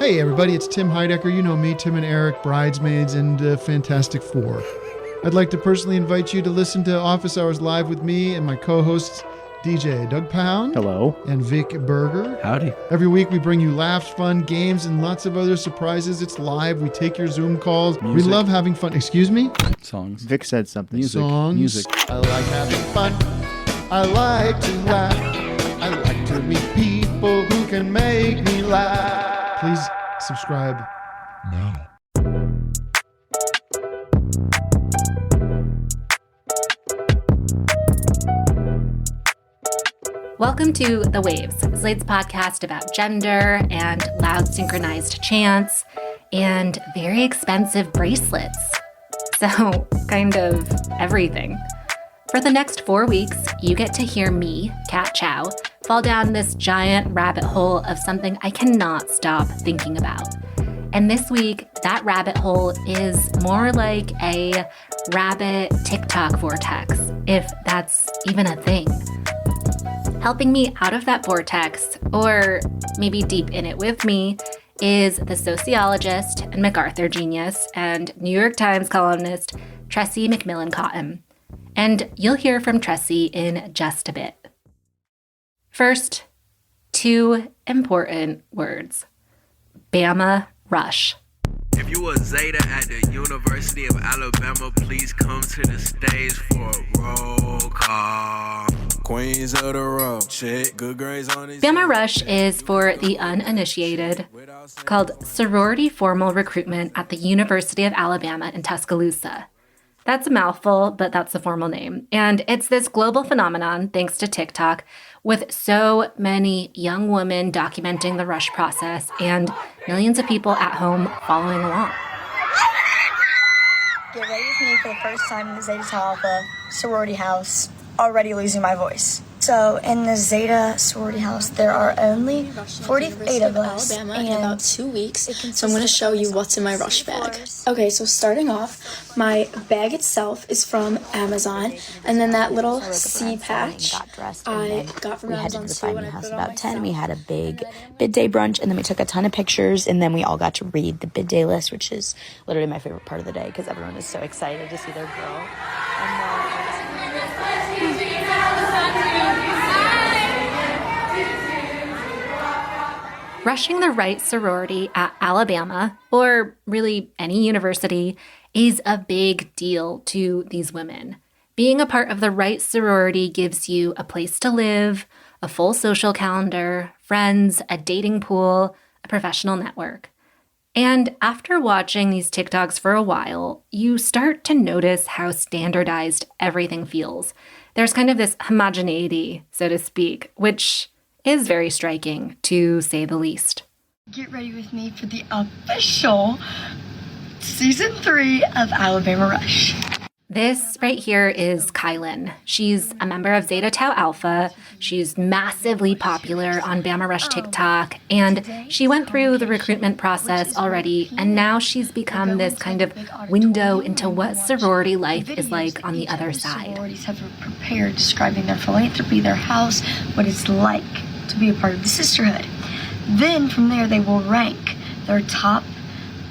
Hey everybody, it's Tim Heidecker. You know me, Tim and Eric, Bridesmaids, and Fantastic Four. I'd like to personally invite you to listen to Office Hours Live with me and my co-hosts, DJ Doug Pound. Hello. And Vic Berger. Howdy. Every week we bring you laughs, fun, games, and lots of other surprises. It's live. We take your Zoom calls. Music. We love having fun. Excuse me? Songs. Vic said something. Music. Songs. Music. I like having fun. I like to laugh. I like to meet people who can make me laugh. Please subscribe now. Welcome to The Waves, Slate's podcast about gender and loud synchronized chants and very expensive bracelets. So, kind of everything. For the next 4 weeks, you get to hear me, Kat Chow, fall down this giant rabbit hole of something I cannot stop thinking about. And this week, that rabbit hole is more like a rabbit TikTok vortex, if that's even a thing. Helping me out of that vortex, or maybe deep in it with me, is the sociologist and MacArthur genius and New York Times columnist Tressie McMillan Cottom. And you'll hear from Tressie in just a bit. First, 2 important words. Bama Rush. If you a Zeta at the University of Alabama, please come to the stage for a roll call. Queens of the road, shit, good grades on these. Bama Rush is, for the uninitiated, called sorority formal recruitment at the University of Alabama in Tuscaloosa. That's a mouthful, but that's the formal name. And it's this global phenomenon, thanks to TikTok, with so many young women documenting the rush process and millions of people at home following along. Get ready with me for the first time in the Zeta Tau Alpha sorority house. Already losing my voice. So in the Zeta sorority house, there are only 48 of us. Alabama in about 2 weeks, so I'm going to show you what's in my rush bag. Okay, so starting off, my bag itself is from Amazon, and then that little C patch I got from Amazon. We headed to the Find Me House about 10. We had a big bid day brunch, and then we took a ton of pictures, and then we all got to read the bid day list, which is literally my favorite part of the day because everyone is so excited to see their girl. Rushing the right sorority at Alabama, or really any university, is a big deal to these women. Being a part of the right sorority gives you a place to live, a full social calendar, friends, a dating pool, a professional network. And after watching these TikToks for a while, you start to notice how standardized everything feels. There's kind of this homogeneity, so to speak, which is very striking, to say the least. Get ready with me for the official season 3 of Alabama Rush. This right here is Kylan. She's a member of Zeta Tau Alpha. She's massively popular on Bama Rush TikTok, and she went through the recruitment process already, and now she's become this kind of window into what sorority life is like on the other side. Sororities have prepared, describing their philanthropy, their house, what it's like to be a part of the sisterhood. Then from there they will rank their top,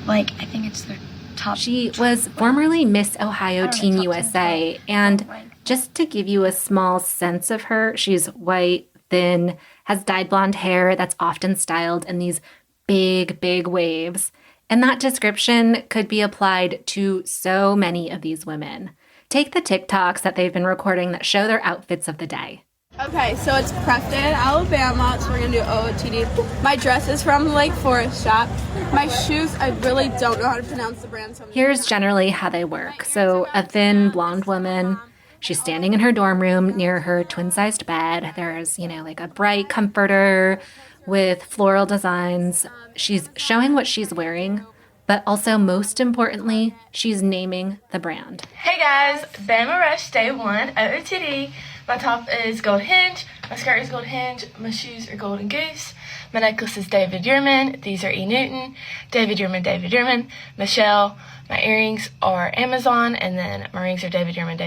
I think it's their top. She was formerly Miss Ohio Teen USA, and just to give you a small sense of her, she's white, thin, has dyed blonde hair that's often styled in these big, big waves. And that description could be applied to so many of these women. Take the TikToks that they've been recording that show their outfits of the day. Okay, so it's Prep Day in Alabama, so we're gonna do OOTD. My dress is from Lake Forest shop. My shoes, I really don't know how to pronounce the brand. So Here's generally how they work. So a thin blonde woman, she's standing in her dorm room near her twin-sized bed. There's, a bright comforter with floral designs. She's showing what she's wearing, but also most importantly, she's naming the brand. Hey guys, Bama Rush Day 1, OOTD. My top is Gold Hinge, my skirt is Gold Hinge, my shoes are Golden Goose, my necklace is David Yurman, these are E. Newton, David Yurman, Michelle, my earrings are Amazon, and then my rings are David Yurman,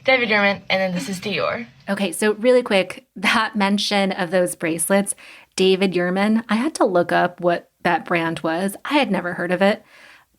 and then this is Dior. Okay, so really quick, that mention of those bracelets, David Yurman, I had to look up what that brand was. I had never heard of it.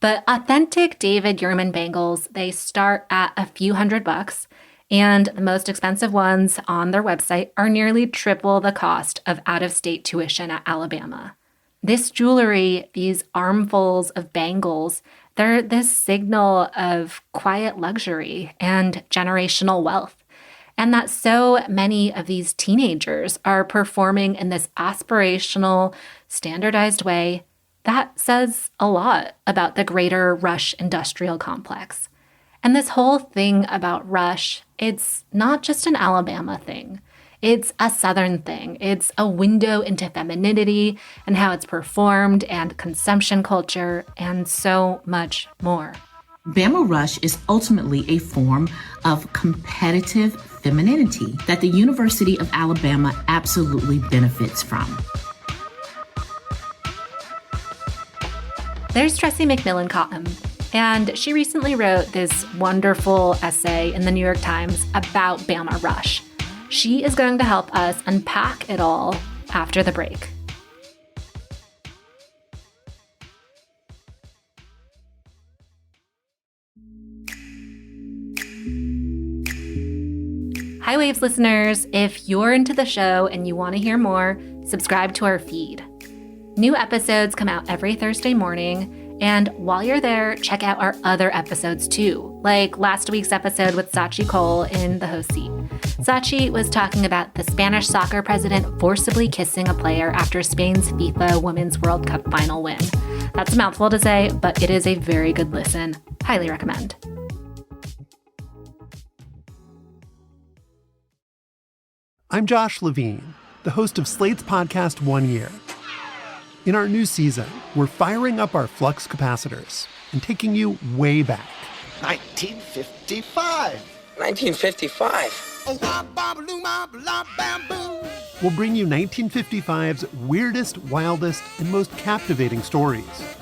But authentic David Yurman bangles, they start at a few $100s, and the most expensive ones on their website are nearly triple the cost of out-of-state tuition at Alabama. This jewelry, these armfuls of bangles, they're this signal of quiet luxury and generational wealth. And that so many of these teenagers are performing in this aspirational, standardized way, that says a lot about the greater Rush industrial complex. And this whole thing about Rush, it's not just an Alabama thing. It's a Southern thing. It's a window into femininity and how it's performed and consumption culture and so much more. Bama Rush is ultimately a form of competitive femininity that the University of Alabama absolutely benefits from. There's Tressie McMillan Cottom, and she recently wrote this wonderful essay in the New York Times about Bama Rush. She is going to help us unpack it all after the break. Hi Waves listeners, if you're into the show and you want to hear more, subscribe to our feed. New episodes come out every Thursday morning, and while you're there, check out our other episodes too, like last week's episode with Sachi Cole in the host seat. Sachi was talking about the Spanish soccer president forcibly kissing a player after Spain's FIFA Women's World Cup final win. That's a mouthful to say, but it is a very good listen. Highly recommend. I'm Josh Levine, the host of Slate's podcast 1 Year. In our new season, we're firing up our flux capacitors and taking you way back. 1955. 1955. We'll bring you 1955's weirdest, wildest, and most captivating stories.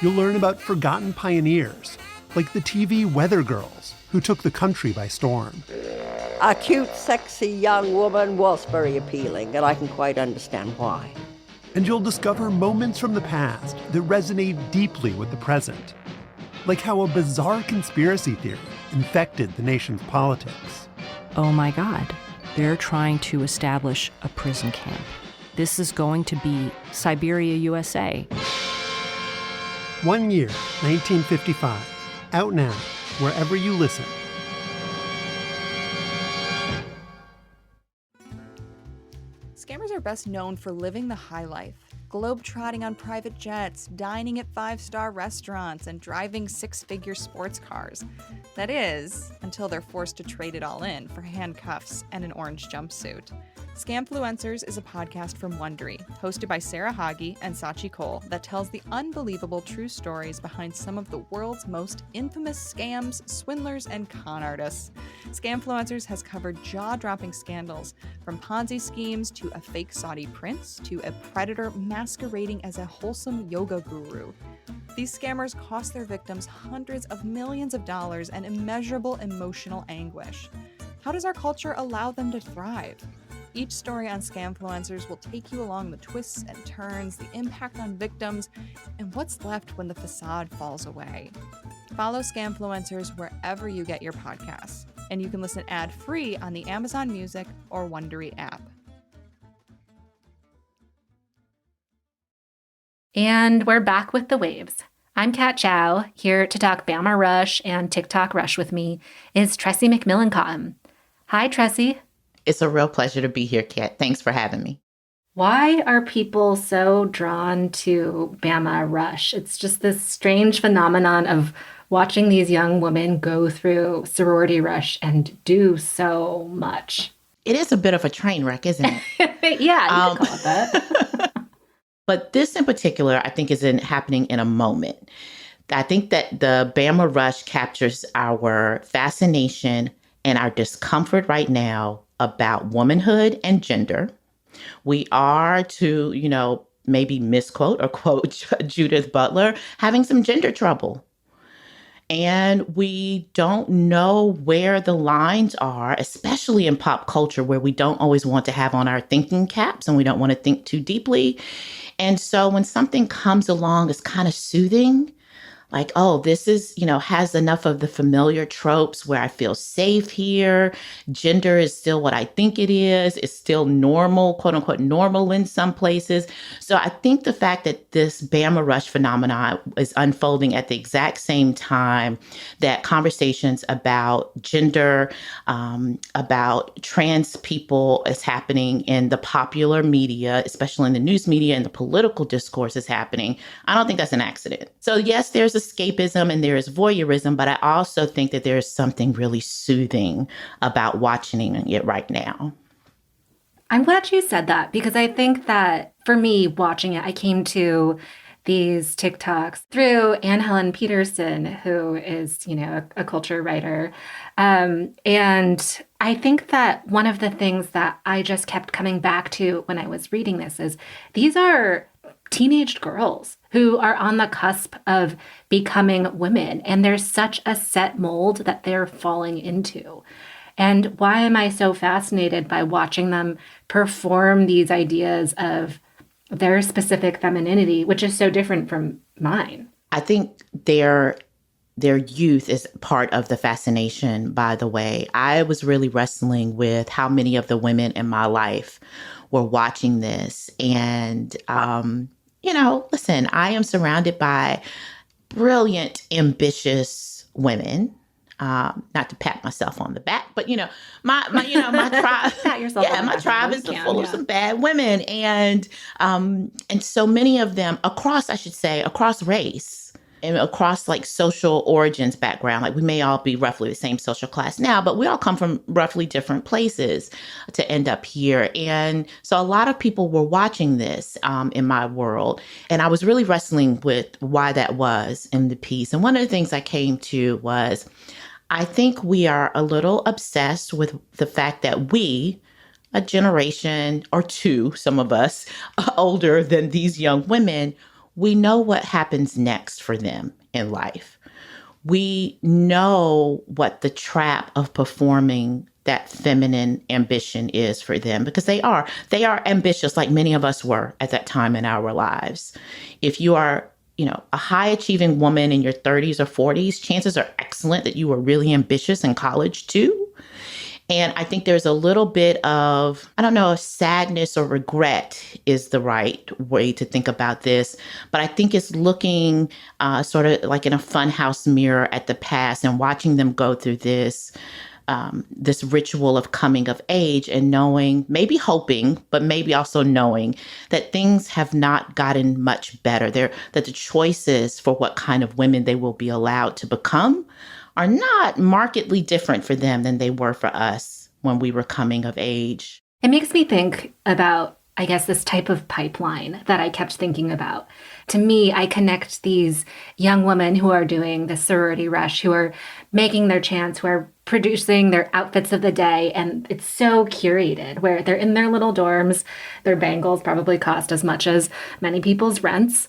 You'll learn about forgotten pioneers, like the TV Weather Girls, who took the country by storm. A cute, sexy young woman was very appealing, and I can quite understand why. And you'll discover moments from the past that resonate deeply with the present, like how a bizarre conspiracy theory infected the nation's politics. Oh my God, they're trying to establish a prison camp. This is going to be Siberia, USA. 1 Year, 1955. Out now, wherever you listen. Scammers are best known for living the high life, globetrotting on private jets, dining at five-star restaurants, and driving six-figure sports cars. That is, until they're forced to trade it all in for handcuffs and an orange jumpsuit. Scamfluencers is a podcast from Wondery, hosted by Sarah Hagi and Sachi Cole, that tells the unbelievable true stories behind some of the world's most infamous scams, swindlers, and con artists. Scamfluencers has covered jaw-dropping scandals, from Ponzi schemes to a fake Saudi prince to a predator masquerading as a wholesome yoga guru. These scammers cost their victims hundreds of millions of dollars and immeasurable emotional anguish. How does our culture allow them to thrive? Each story on Scamfluencers will take you along the twists and turns, the impact on victims, and what's left when the facade falls away. Follow Scamfluencers wherever you get your podcasts, and you can listen ad-free on the Amazon Music or Wondery app. And we're back with the waves. I'm Kat Chow. Here to talk Bama Rush and TikTok Rush with me is Tressie McMillan Cottom. Hi, Tressie. It's a real pleasure to be here, Kat. Thanks for having me. Why are people so drawn to Bama Rush? It's just this strange phenomenon of watching these young women go through sorority rush and do so much. It is a bit of a train wreck, isn't it? Yeah, you can call it that. But this in particular, I think, is happening in a moment. I think that the Bama Rush captures our fascination and our discomfort right now about womanhood and gender. We are, to, maybe misquote or quote Judith Butler, having some gender trouble. And we don't know where the lines are, especially in pop culture, where we don't always want to have on our thinking caps and we don't want to think too deeply. And so when something comes along, it's kind of soothing. Like, oh, this is, has enough of the familiar tropes where I feel safe here. Gender is still what I think it is. It's still normal, quote unquote, normal in some places. So I think the fact that this Bama Rush phenomenon is unfolding at the exact same time that conversations about gender, about trans people is happening in the popular media, especially in the news media and the political discourse is happening, I don't think that's an accident. So yes, there's escapism and there is voyeurism, but I also think that there is something really soothing about watching it right now. I'm glad you said that, because I think that for me, watching it, I came to these TikToks through Anne Helen Peterson, who is, a culture writer. And I think that one of the things that I just kept coming back to when I was reading this is these are teenage girls who are on the cusp of becoming women. And there's such a set mold that they're falling into. And why am I so fascinated by watching them perform these ideas of their specific femininity, which is so different from mine? I think their youth is part of the fascination, by the way. I was really wrestling with how many of the women in my life were watching this. And, listen, I am surrounded by brilliant, ambitious women. Not to pat myself on the back, but my tribe. Pat yourself on the back. My tribe is full of some bad women, and so many of them across race and across like social origins background. Like we may all be roughly the same social class now, but we all come from roughly different places to end up here. And so a lot of people were watching this in my world, and I was really wrestling with why that was in the piece. And one of the things I came to was, I think we are a little obsessed with the fact that we, a generation or two, some of us older than these young women, we know what happens next for them in life. We know what the trap of performing that feminine ambition is for them, because they are ambitious like many of us were at that time in our lives. If you are a high achieving woman in your 30s or 40s, chances are excellent that you were really ambitious in college too. And I think there's a little bit of, I don't know if sadness or regret is the right way to think about this, but I think it's looking sort of like in a funhouse mirror at the past and watching them go through this ritual of coming of age and knowing, maybe hoping, but maybe also knowing that things have not gotten much better. That the choices for what kind of women they will be allowed to become are not markedly different for them than they were for us when we were coming of age. It makes me think about, I guess, this type of pipeline that I kept thinking about. To me, I connect these young women who are doing the sorority rush, who are making their chance, who are producing their outfits of the day. And it's so curated, where they're in their little dorms. Their bangles probably cost as much as many people's rents.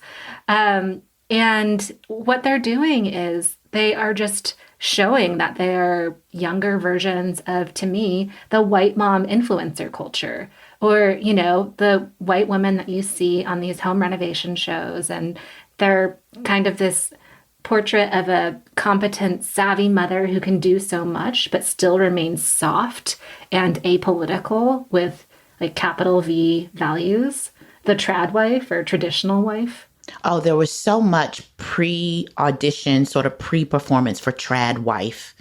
And what they're doing is they are just showing that they're younger versions of, to me, the white mom influencer culture. Or, the white women that you see on these home renovation shows. And they're kind of this portrait of a competent, savvy mother who can do so much, but still remains soft and apolitical with like capital V values. The trad wife or traditional wife. Oh, there was so much pre-audition, sort of pre-performance for trad wife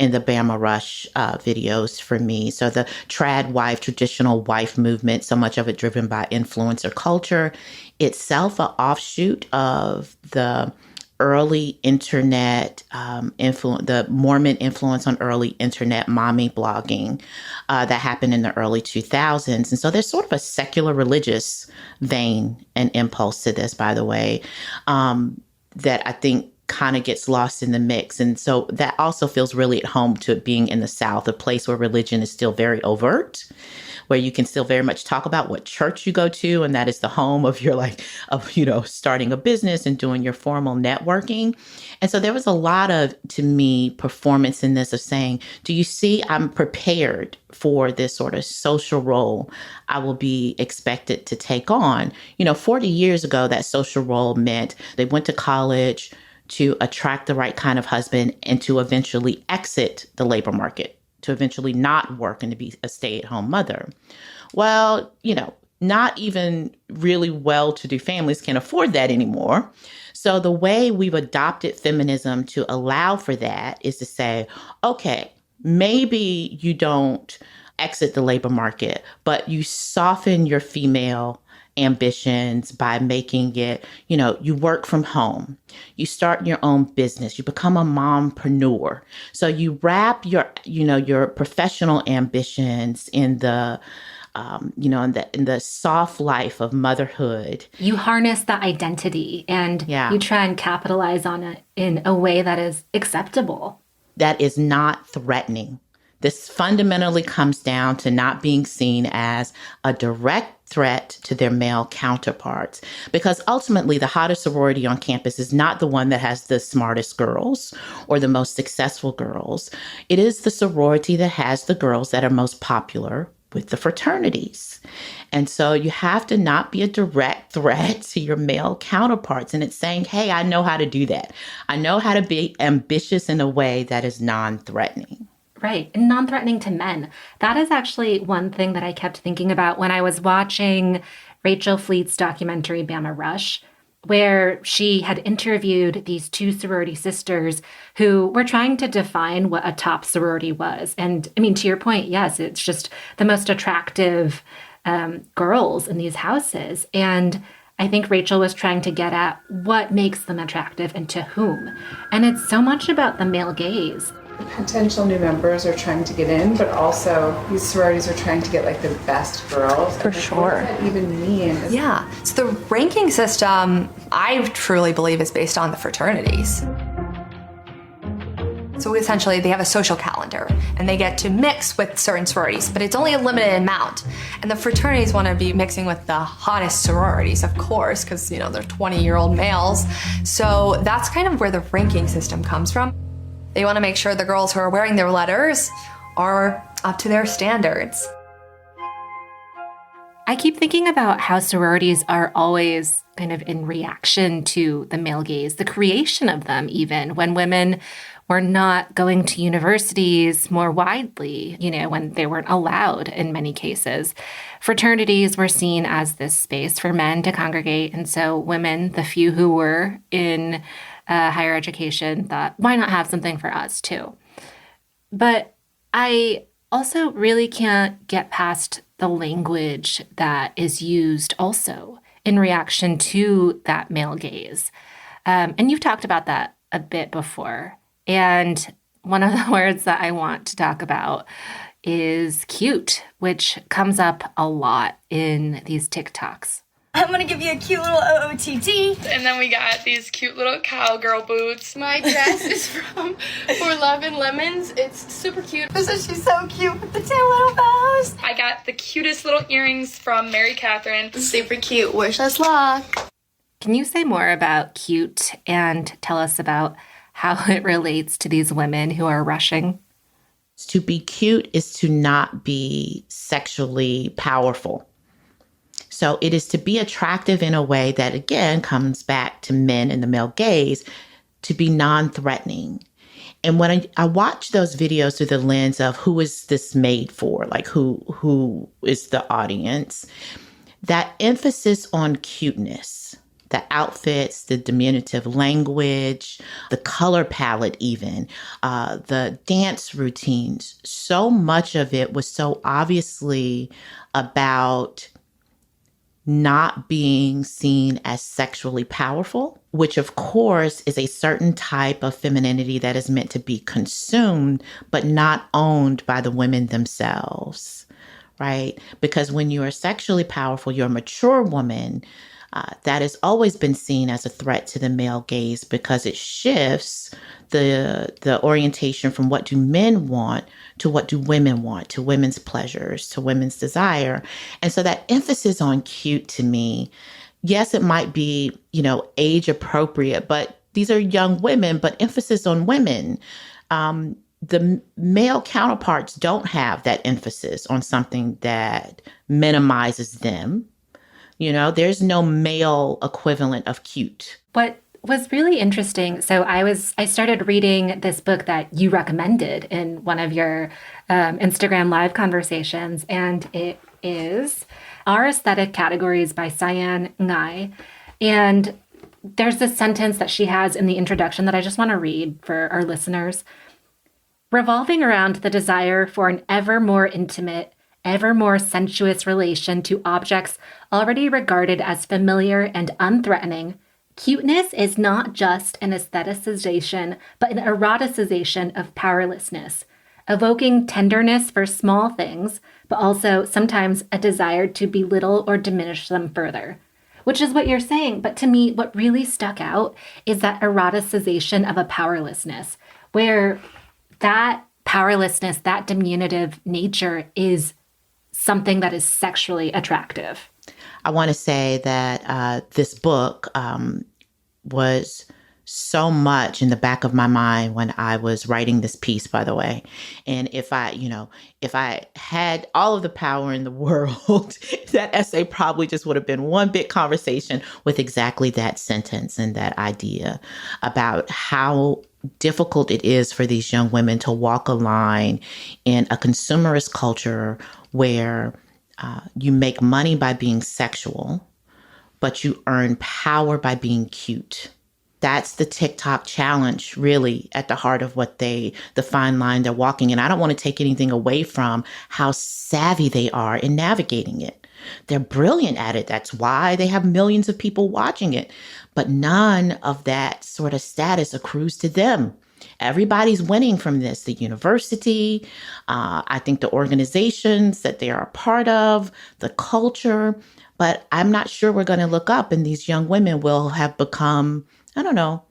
in the Bama Rush videos for me. So the trad wife, traditional wife movement, so much of it driven by influencer culture, itself an offshoot of the early internet the Mormon influence on early internet mommy blogging that happened in the early 2000s. And so there's sort of a secular religious vein and impulse to this, by the way, that I think kind of gets lost in the mix. And so that also feels really at home to it being in the South, a place where religion is still very overt, where you can still very much talk about what church you go to, and that is the home of your starting a business and doing your formal networking. And so there was a lot of, to me, performance in this of saying, do you see, I'm prepared for this sort of social role I will be expected to take on. 40 years ago, that social role meant they went to college to attract the right kind of husband and to eventually exit the labor market, to eventually not work and to be a stay-at-home mother. Well, not even really well-to-do families can afford that anymore. So the way we've adopted feminism to allow for that is to say, okay, maybe you don't exit the labor market, but you soften your female ambitions by making it, you work from home, you start your own business, you become a mompreneur. So you wrap your professional ambitions in the in the soft life of motherhood. You harness the identity and you try and capitalize on it in a way that is acceptable. That is not threatening. This fundamentally comes down to not being seen as a direct threat to their male counterparts, because ultimately the hottest sorority on campus is not the one that has the smartest girls or the most successful girls. It is the sorority that has the girls that are most popular with the fraternities. And so you have to not be a direct threat to your male counterparts. And it's saying, hey, I know how to do that. I know how to be ambitious in a way that is non-threatening. Right. And non-threatening to men. That is actually one thing that I kept thinking about when I was watching Rachel Fleit's documentary, Bama Rush, where she had interviewed these two sorority sisters who were trying to define what a top sorority was. And I mean, to your point, yes, it's just the most attractive girls in these houses. And I think Rachel was trying to get at what makes them attractive and to whom. And it's so much about the male gaze. Potential new members are trying to get in, but also these sororities are trying to get like the best girls. For sure. What does that even mean? Yeah. So the ranking system, I truly believe, is based on the fraternities. So essentially they have a social calendar and they get to mix with certain sororities, but it's only a limited amount. And the fraternities want to be mixing with the hottest sororities, of course, because, they're 20-year-old males. So that's kind of where the ranking system comes from. They want to make sure the girls who are wearing their letters are up to their standards. I keep thinking about how sororities are always kind of in reaction to the male gaze, the creation of them even, when women were not going to universities more widely, when they weren't allowed in many cases. Fraternities were seen as this space for men to congregate, and so women, the few who were in higher education, thought, why not have something for us too? But I also really can't get past the language that is used also in reaction to that male gaze. And you've talked about that a bit before. And one of the words that I want to talk about is cute, which comes up a lot in these TikToks. I'm gonna give you a cute little OOTD. And then we got these cute little cowgirl boots. My dress is from For Love and Lemons. It's super cute. Isn't she so cute with the two little bows? I got the cutest little earrings from Mary Catherine. Super cute. Wish us luck. Can you say more about cute and tell us about how it relates to these women who are rushing? To be cute is to not be sexually powerful. So it is to be attractive in a way that, again, comes back to men and the male gaze, to be non-threatening. And when I watch those videos through the lens of who is this made for, like who is the audience, that emphasis on cuteness, the outfits, the diminutive language, the color palette even, the dance routines, so much of it was so obviously about not being seen as sexually powerful, which of course is a certain type of femininity that is meant to be consumed, but not owned by the women themselves, right? Because when you are sexually powerful, you're a mature woman, that has always been seen as a threat to the male gaze because it shifts the orientation from what do men want to what do women want, to women's pleasures, to women's desire. And so that emphasis on cute to me, yes, it might be, age appropriate, but these are young women, but emphasis on women. The male counterparts don't have that emphasis on something that minimizes them. There's no male equivalent of cute. What was really interesting, so I started reading this book that you recommended in one of your Instagram live conversations, and it is Our Aesthetic Categories by Sianne Ngai. And there's this sentence that she has in the introduction that I just want to read for our listeners. Revolving around the desire for an ever more intimate, ever more sensuous relation to objects already regarded as familiar and unthreatening, cuteness is not just an aestheticization, but an eroticization of powerlessness, evoking tenderness for small things, but also sometimes a desire to belittle or diminish them further. Which is what you're saying. But to me, what really stuck out is that eroticization of a powerlessness, where that powerlessness, that diminutive nature is something that is sexually attractive. I want to say that this book was so much in the back of my mind when I was writing this piece, by the way. And if I had all of the power in the world, that essay probably just would have been one big conversation with exactly that sentence and that idea about how difficult it is for these young women to walk a line in a consumerist culture where you make money by being sexual, but you earn power by being cute. That's the TikTok challenge, really, at the heart of what the fine line they're walking. And I don't want to take anything away from how savvy they are in navigating it. They're brilliant at it. That's why they have millions of people watching it. But none of that sort of status accrues to them. Everybody's winning from this. The university, I think the organizations that they are a part of, the culture. But I'm not sure we're going to look up and these young women will have become, I don't know,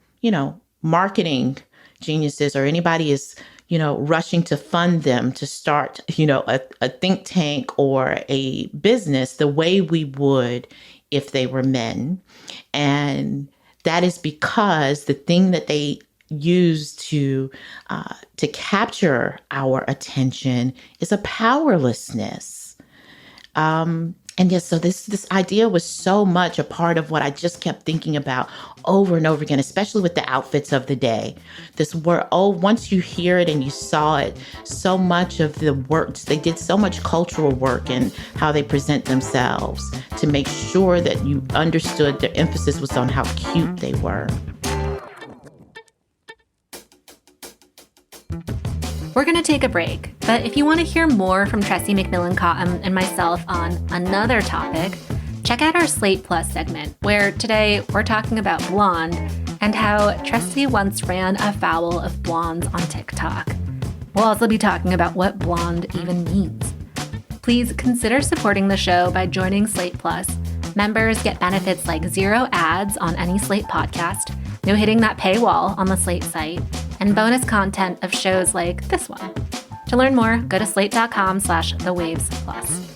marketing geniuses, or anybody is, rushing to fund them to start, a think tank or a business the way we would if they were men. And that is because the thing that they use to capture our attention is a powerlessness. And yes, so this idea was so much a part of what I just kept thinking about over and over again, especially with the outfits of the day. This word, once you hear it and you saw it, so much of the work, they did so much cultural work in how they present themselves to make sure that you understood their emphasis was on how cute they were. We're going to take a break, but if you want to hear more from Tressie McMillan Cottom and myself on another topic, check out our Slate Plus segment, where today we're talking about blonde and how Tressie once ran afoul of blondes on TikTok. We'll also be talking about what blonde even means. Please consider supporting the show by joining Slate Plus. Members get benefits like 0 ads on any Slate podcast, no hitting that paywall on the Slate site, and bonus content of shows like this one. To learn more, go to slate.com/thewavesplus.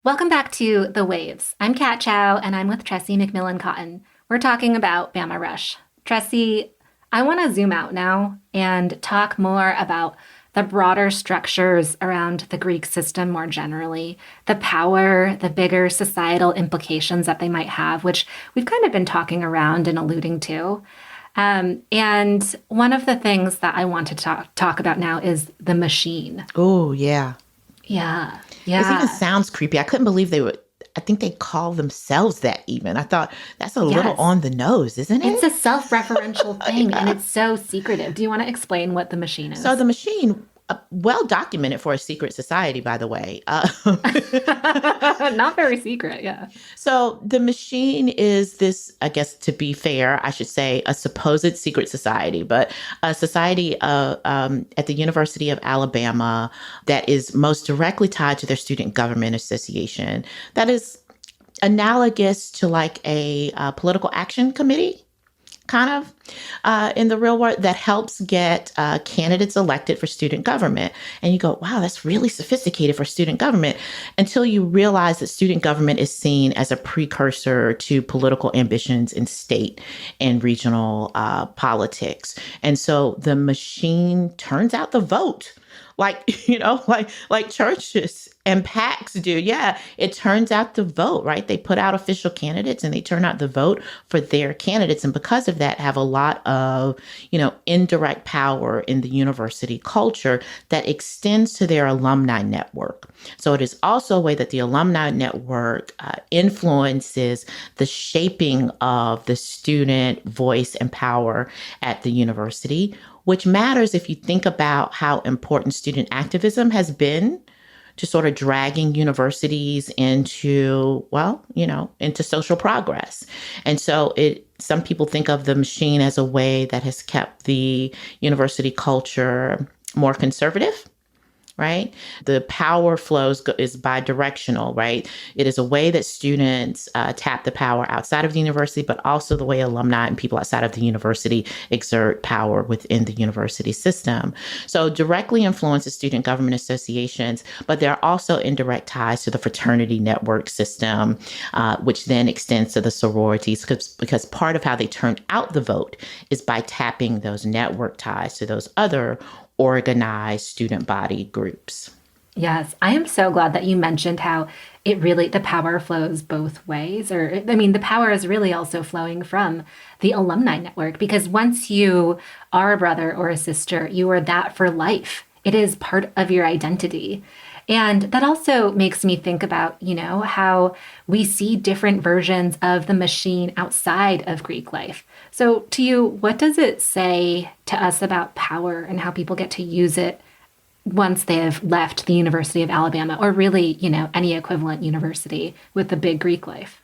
Welcome back to The Waves. I'm Kat Chow, and I'm with Tressie McMillan Cottom. We're talking about Bama Rush. Tressie, I want to zoom out now and talk more about the broader structures around the Greek system more generally, the power, the bigger societal implications that they might have, which we've kind of been talking around and alluding to. And one of the things that I want to talk about now is the machine. Oh, yeah. Yeah. It even sounds creepy. I couldn't believe I think they call themselves that even. I thought that's a little on the nose, isn't it? It's a self-referential thing, and it's so secretive. Do you want to explain what the machine is? So the machine, well documented for a secret society, by the way. Not very secret, yeah. So the machine is this, I guess, to be fair, I should say, a supposed secret society, but a society at the University of Alabama that is most directly tied to their student government association. That is analogous to like a political action committee, kind of, in the real world, that helps get candidates elected for student government. And you go, wow, that's really sophisticated for student government, until you realize that student government is seen as a precursor to political ambitions in state and regional politics. And so the machine turns out the vote. Like, you know, like churches and PACs do. Yeah, it turns out the vote, right? They put out official candidates and they turn out the vote for their candidates. And because of that, have a lot of, you know, indirect power in the university culture that extends to their alumni network. So it is also a way that the alumni network influences the shaping of the student voice and power at the university, which matters if you think about how important student activism has been to sort of dragging universities into, well, you know, into social progress. And so some people think of the machine as a way that has kept the university culture more conservative. Right? The power flows is bidirectional, right? It is a way that students tap the power outside of the university, but also the way alumni and people outside of the university exert power within the university system. So directly influences student government associations, but there are also indirect ties to the fraternity network system, which then extends to the sororities, because part of how they turn out the vote is by tapping those network ties to those other organized student body groups. Yes, I am so glad that you mentioned how the power flows both ways. The power is really also flowing from the alumni network, because once you are a brother or a sister, you are that for life. It is part of your identity. And that also makes me think about, you know, how we see different versions of the machine outside of Greek life. So to you, what does it say to us about power and how people get to use it once they have left the University of Alabama, or really, you know, any equivalent university with the big Greek life?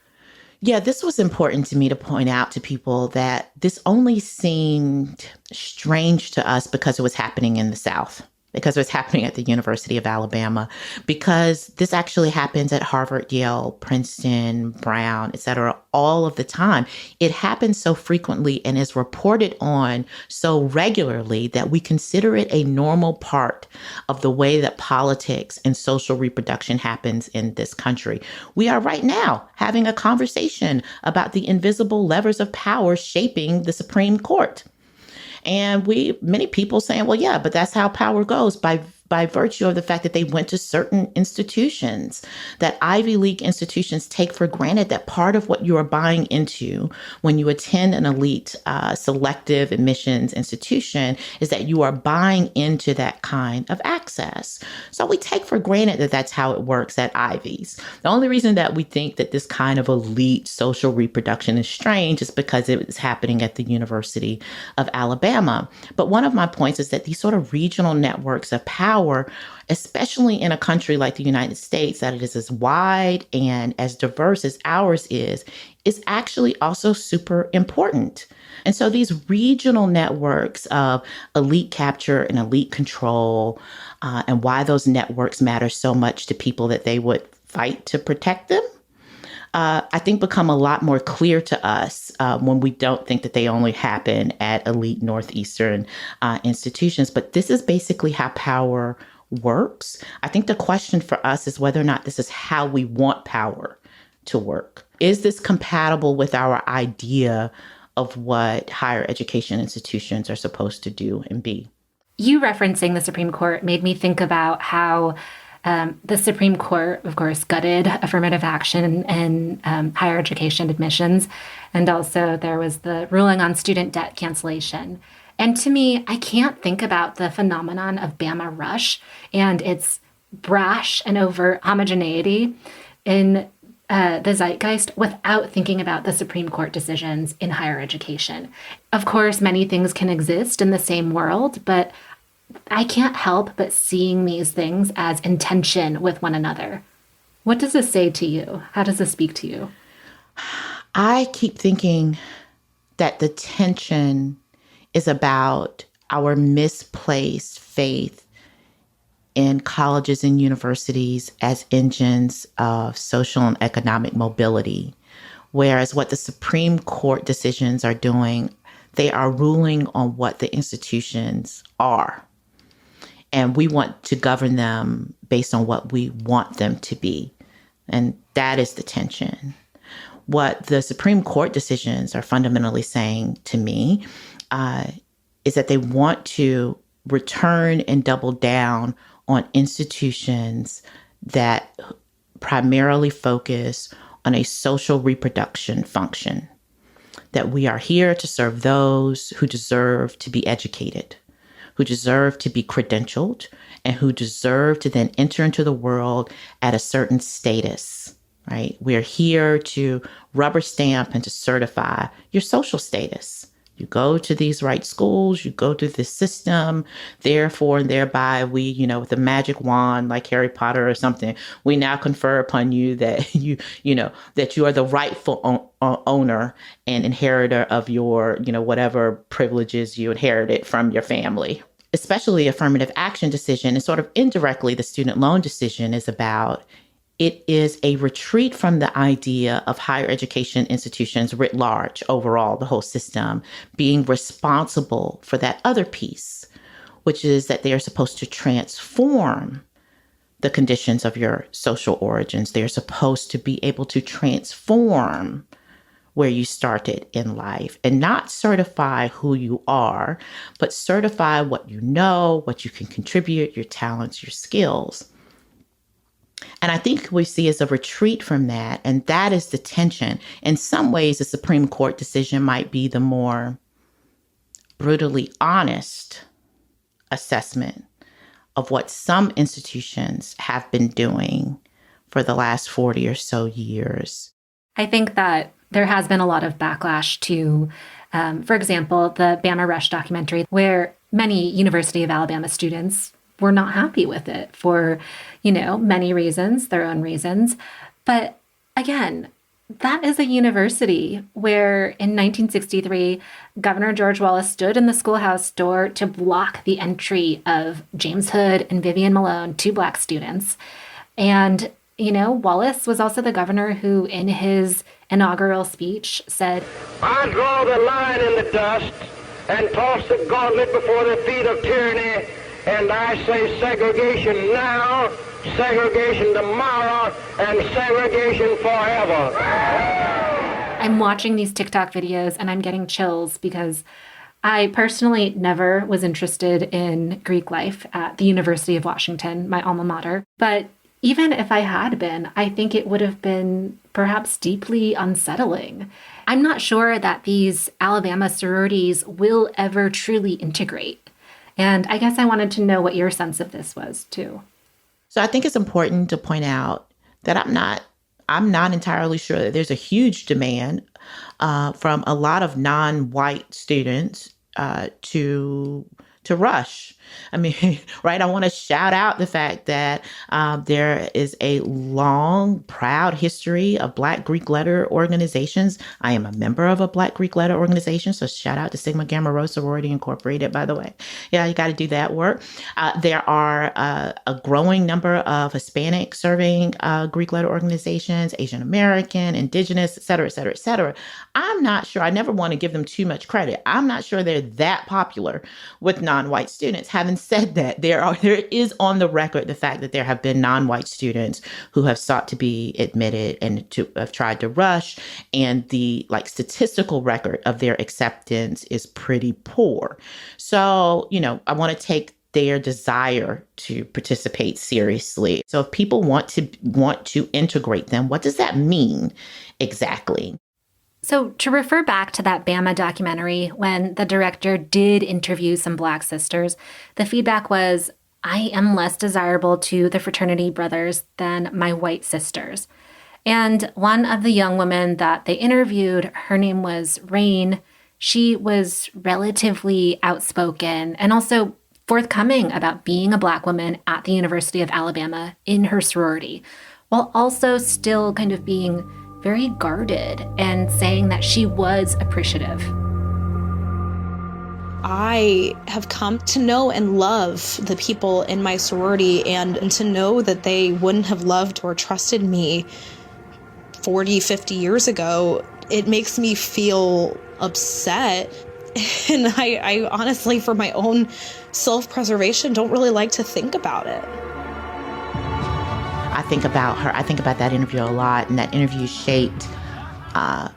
Yeah, this was important to me to point out to people that this only seemed strange to us because it was happening in the South, because it was happening at the University of Alabama, because this actually happens at Harvard, Yale, Princeton, Brown, et cetera, all of the time. It happens so frequently and is reported on so regularly that we consider it a normal part of the way that politics and social reproduction happens in this country. We are right now having a conversation about the invisible levers of power shaping the Supreme Court. And many people saying, well, yeah, but that's how power goes, by virtue of the fact that they went to certain institutions, that Ivy League institutions take for granted that part of what you are buying into when you attend an elite selective admissions institution is that you are buying into that kind of access. So we take for granted that that's how it works at Ivies. The only reason that we think that this kind of elite social reproduction is strange is because it is happening at the University of Alabama. But one of my points is that these sort of regional networks of power, especially in a country like the United States, that it is as wide and as diverse as ours is actually also super important. And so these regional networks of elite capture and elite control, and why those networks matter so much to people that they would fight to protect them, I think become a lot more clear to us when we don't think that they only happen at elite Northeastern institutions. But this is basically how power works. I think the question for us is whether or not this is how we want power to work. Is this compatible with our idea of what higher education institutions are supposed to do and be? You referencing the Supreme Court made me think about how the Supreme Court, of course, gutted affirmative action and higher education admissions. And also there was the ruling on student debt cancellation. And to me, I can't think about the phenomenon of Bama Rush and its brash and overt homogeneity in the zeitgeist without thinking about the Supreme Court decisions in higher education. Of course, many things can exist in the same world, but I can't help but seeing these things as intention with one another. What does this say to you? How does this speak to you? I keep thinking that the tension is about our misplaced faith in colleges and universities as engines of social and economic mobility. Whereas what the Supreme Court decisions are doing, they are ruling on what the institutions are. And we want to govern them based on what we want them to be. And that is the tension. What the Supreme Court decisions are fundamentally saying to me is that they want to return and double down on institutions that primarily focus on a social reproduction function, that we are here to serve those who deserve to be educated, who deserve to be credentialed, and who deserve to then enter into the world at a certain status, right? We're here to rubber stamp and to certify your social status. You go to these right schools, you go through this system, therefore and thereby we, with a magic wand like Harry Potter or something, we now confer upon you that that you are the rightful owner and inheritor of your, whatever privileges you inherited from your family. Especially affirmative action decision and sort of indirectly the student loan decision is about. It is a retreat from the idea of higher education institutions writ large, overall, the whole system, being responsible for that other piece, which is that they are supposed to transform the conditions of your social origins. They're supposed to be able to transform where you started in life and not certify who you are, but certify what you know, what you can contribute, your talents, your skills. And I think we see as a retreat from that, and that is the tension. In some ways, the Supreme Court decision might be the more brutally honest assessment of what some institutions have been doing for the last 40 or so years. I think that there has been a lot of backlash to, for example, the Bama Rush documentary, where many University of Alabama students were not happy with it for, many reasons, their own reasons. But again, that is a university where in 1963, Governor George Wallace stood in the schoolhouse door to block the entry of James Hood and Vivian Malone, two Black students. And, Wallace was also the governor who, in his inaugural speech, said, "I draw the line in the dust and toss the gauntlet before the feet of tyranny. And I say segregation now, segregation tomorrow, and segregation forever." I'm watching these TikTok videos and I'm getting chills because I personally never was interested in Greek life at the University of Washington, my alma mater. But even if I had been, I think it would have been perhaps deeply unsettling. I'm not sure that these Alabama sororities will ever truly integrate. And I guess I wanted to know what your sense of this was, too. So I think it's important to point out that I'm not entirely sure that there's a huge demand from a lot of non-white students to Rush. I mean, right? I want to shout out the fact that there is a long, proud history of Black Greek letter organizations. I am a member of a Black Greek letter organization, so shout out to Sigma Gamma Rho Sorority Incorporated, by the way. Yeah, you got to do that work. There are a growing number of Hispanic serving Greek letter organizations, Asian American, Indigenous, et cetera, et cetera, et cetera. I'm not sure. I never want to give them too much credit. I'm not sure they're that popular with non-white students. Having said that, there is on the record the fact that there have been non-white students who have sought to be admitted and to have tried to rush, and the statistical record of their acceptance is pretty poor. So, I want to take their desire to participate seriously. So if people want to integrate them, what does that mean exactly? So to refer back to that Bama documentary, when the director did interview some Black sisters, the feedback was, "I am less desirable to the fraternity brothers than my white sisters." And one of the young women that they interviewed, her name was Rain. She was relatively outspoken and also forthcoming about being a Black woman at the University of Alabama in her sorority, while also still kind of being very guarded and saying that she was appreciative. I have come to know and love the people in my sorority, and to know that they wouldn't have loved or trusted me 40, 50 years ago, it makes me feel upset. And I honestly, for my own self-preservation, don't really like to think about it. I think about her. I think about that interview a lot, and that interview shaped, a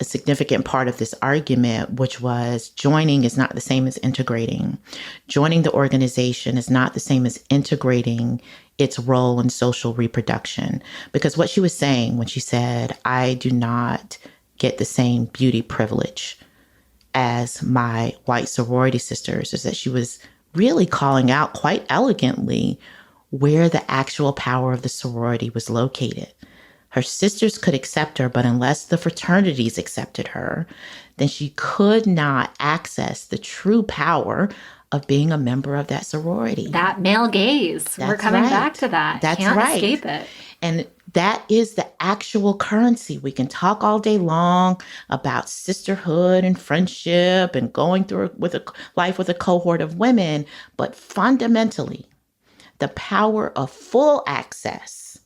significant part of this argument, which was joining is not the same as integrating. Joining the organization is not the same as integrating its role in social reproduction. Because what she was saying when she said, I do not get the same beauty privilege as my white sorority sisters, is that she was really calling out quite elegantly where the actual power of the sorority was located. Her sisters could accept her, but unless the fraternities accepted her, then she could not access the true power of being a member of that sorority. That male gaze. We're coming back to that. That's Can't right. escape it. And that is the actual currency. We can talk all day long about sisterhood and friendship and going through life with a cohort of women, but fundamentally, the power of full access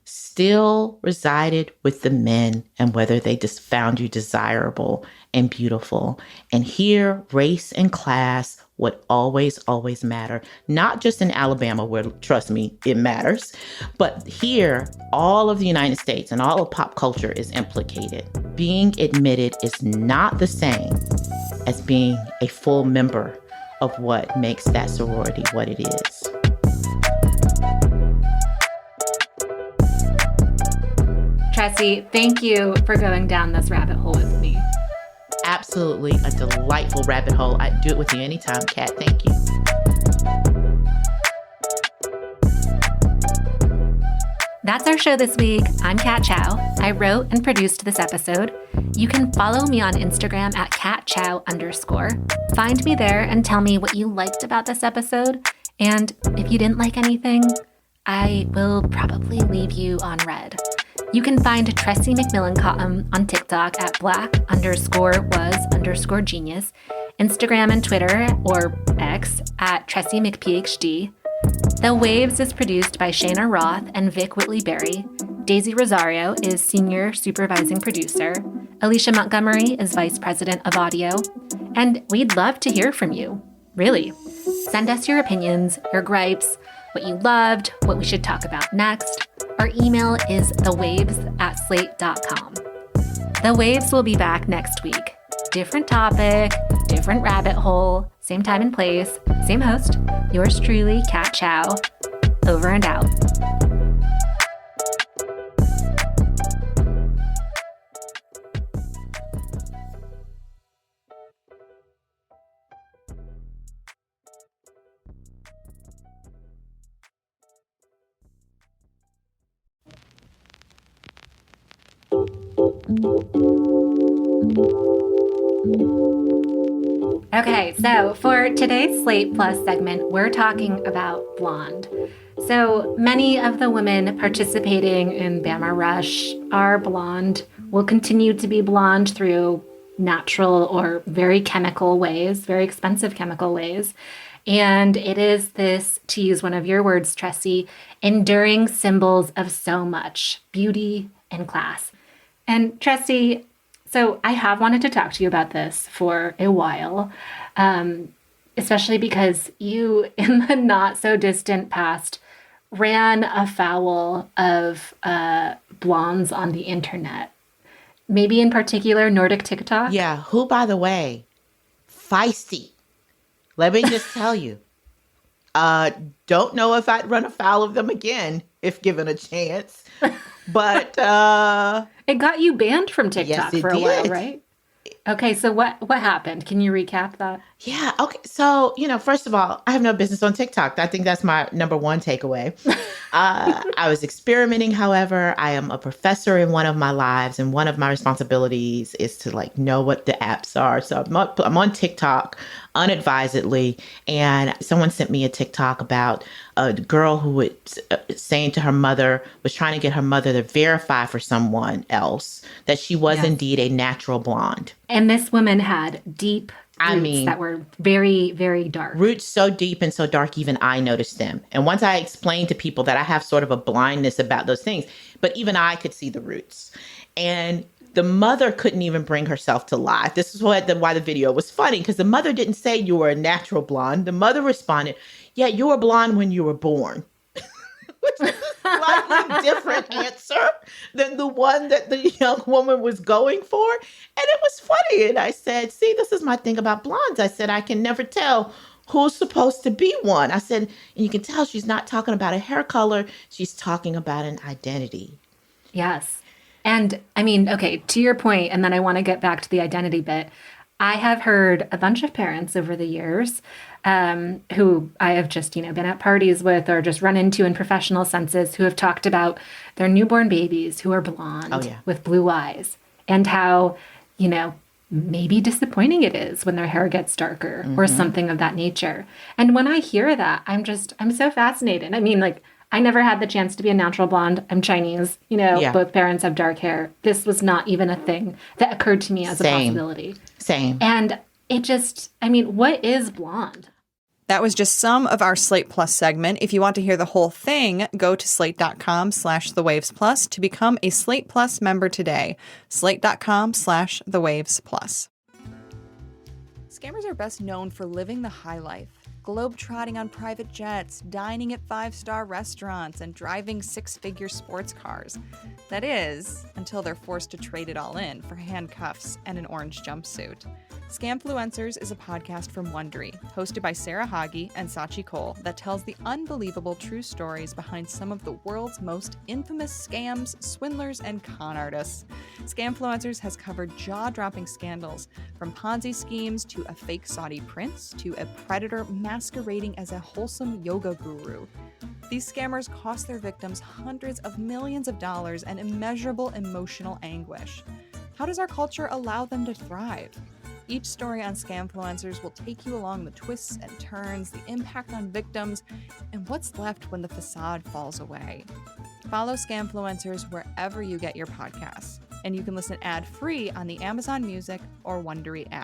still resided with the men and whether they just found you desirable and beautiful. And here, race and class would always, always matter. Not just in Alabama, where, trust me, it matters. But here, all of the United States and all of pop culture is implicated. Being admitted is not the same as being a full member of what makes that sorority what it is. Tressie, thank you for going down this rabbit hole with me. Absolutely a delightful rabbit hole. I'd do it with you anytime, Kat. Thank you. That's our show this week. I'm Kat Chow. I wrote and produced this episode. You can follow me on Instagram at @CatChow_. Find me there and tell me what you liked about this episode. And if you didn't like anything, I will probably leave you on red. You can find Tressie McMillan Cottom on TikTok at black_was_genius, Instagram and Twitter, or X, at Tressie McPhD. The Waves is produced by Shayna Roth and Vic Whitley-Berry. Daisy Rosario is senior supervising producer. Alicia Montgomery is vice president of audio. And we'd love to hear from you. Really. Send us your opinions, your gripes, what you loved, what we should talk about next. Our email is thewaves@slate.com. The Waves will be back next week. Different topic, different rabbit hole, same time and place, same host. Yours truly, Kat Chow. Over and out. Okay, so for today's Slate Plus segment, we're talking about blonde. So many of the women participating in Bama Rush are blonde, will continue to be blonde through natural or very chemical ways, very expensive chemical ways. And it is this, to use one of your words, Tressie, enduring symbols of so much beauty and class. And Tressie, so I have wanted to talk to you about this for a while, especially because you, in the not so distant past, ran afoul of blondes on the internet. Maybe in particular, Nordic TikTok? Yeah, who, by the way, feisty. Let me just tell you. Don't know if I'd run afoul of them again if given a chance. But it got you banned from TikTok for a while, right? Okay, so what happened? Can you recap that? Yeah. Okay. So, first of all, I have no business on TikTok. I think that's my number one takeaway. I was experimenting. However, I am a professor in one of my lives, and one of my responsibilities is to know what the apps are. So I'm on TikTok unadvisedly, and someone sent me a TikTok about a girl who was saying to her mother, was trying to get her mother to verify for someone else that she was indeed a natural blonde. And this woman had deep roots that were very, very dark. Roots so deep and so dark, even I noticed them. And once I explained to people that I have sort of a blindness about those things, but even I could see the roots. And the mother couldn't even bring herself to lie. This is why the video was funny, because the mother didn't say you were a natural blonde. The mother responded, yeah, you were blonde when you were born. Which is a slightly different answer than the one that the young woman was going for. And it was funny. And I said, see, this is my thing about blondes. I said, I can never tell who's supposed to be one. I said, and you can tell she's not talking about a hair color. She's talking about an identity. Yes. And okay, to your point, and then I want to get back to the identity bit. I have heard a bunch of parents over the years who I have just, been at parties with or just run into in professional senses who have talked about their newborn babies who are blonde with blue eyes and how, maybe disappointing it is when their hair gets darker or something of that nature. And when I hear that, I'm so fascinated. I never had the chance to be a natural blonde. I'm Chinese, both parents have dark hair. This was not even a thing that occurred to me as a possibility. Same. And it just, what is blonde? That was just some of our Slate Plus segment. If you want to hear the whole thing, go to slate.com/thewavesplus to become a Slate Plus member today. Slate.com/thewavesplus. Scammers are best known for living the high life, globetrotting on private jets, dining at 5-star restaurants, and driving 6-figure sports cars. That is, until they're forced to trade it all in for handcuffs and an orange jumpsuit. Scamfluencers is a podcast from Wondery, hosted by Sarah Hagi and Sachi Cole, that tells the unbelievable true stories behind some of the world's most infamous scams, swindlers, and con artists. Scamfluencers has covered jaw-dropping scandals, from Ponzi schemes to a fake Saudi prince to a predator masquerading as a wholesome yoga guru. These scammers cost their victims hundreds of millions of dollars and immeasurable emotional anguish. How does our culture allow them to thrive? Each story on Scamfluencers will take you along the twists and turns, the impact on victims, and what's left when the facade falls away. Follow Scamfluencers wherever you get your podcasts, and you can listen ad-free on the Amazon Music or Wondery app.